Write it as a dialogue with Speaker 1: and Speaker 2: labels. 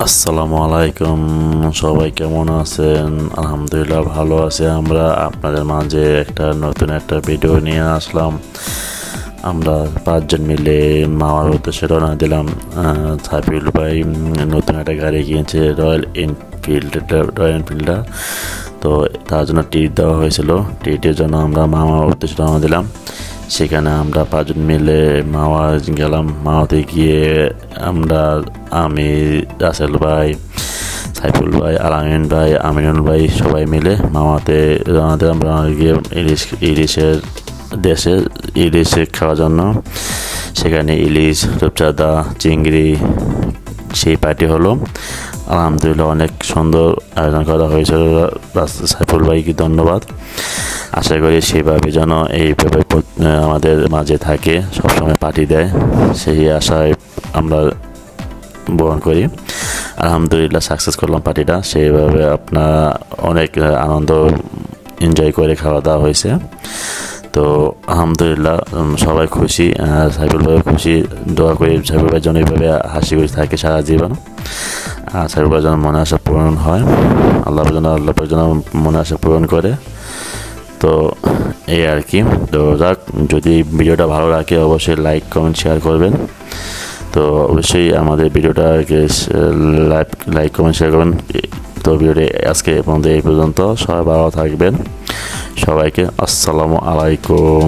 Speaker 1: আসসালামু আলাইকুম। সবাই কেমন আছেন? আলহামদুলিল্লাহ ভালো আছি। আমরা আপনাদের মাঝে নতুন একটা ভিডিও নিয়ে আসলাম। আমরা 5 জন মিলে মামার উদ্দেশ্যে রওনা দিলাম। সাইফুল ভাই নতুন একটা গাড়ি কিনেছে, রয়্যাল এনফিল্ডার। তো তার জন্য ট্রিট দেওয়া হয়েছিল। ট্রিটের জন্য আমরা মামার উদ্দেশ্যে রওনা দিলাম। সেখানে আমরা 5 জন মিলে মাওয়া গেলাম। মাওয়াতে গিয়ে আমি, রাসেল ভাই, সাইফুল ভাই, আলামিন ভাই, আমিনুল ভাই সবাই মিলে মাওয়াতে রওনা দিলাম। রওনা গিয়ে ইলিশ খাওয়ার জন্য। সেখানে ইলিশ, রূপচাঁদা, চিংড়ি সেই পার্টি হলো। আলহামদুলিল্লাহ অনেক সুন্দর আয়োজন করা হয়েছিল। সাইফুল ভাইকে ধন্যবাদ। আশা করি সেভাবে যেন এইভাবে আমাদের মাঝে থাকে, সবসময় পার্টি দেয়, সেই আশায় আমরা বহন করি। আলহামদুলিল্লাহ সাকসেস করলাম পার্টিটা। সেইভাবে আপনারা অনেক আনন্দ এনজয় করে খাওয়া দাওয়া হয়েছে। তো আলহামদুলিল্লাহ সবাই খুশি, সাইফুল ভাইও খুশি। দোয়া করি সাইফুল ভাইয়ের জন্য এইভাবে হাসি খুশি থাকে সারা জীবন। সাইফুল ভাইয়ের জন্য মনে আশা পূরণ হয়, আল্লাহ যেন মনে আশা পূরণ করে। তো এই আর কি। তো যদি ভিডিওটা ভালো লাগে অবশ্যই লাইক কমেন্ট শেয়ার করবেন। তো অবশ্যই আমাদের ভিডিওটাকে লাইক কমেন্ট শেয়ার করবেন। তো ভিডিওটি আজকে এই পর্যন্ত। সবাই ভালো থাকবেন। সবাইকে আসসালামু আলাইকুম।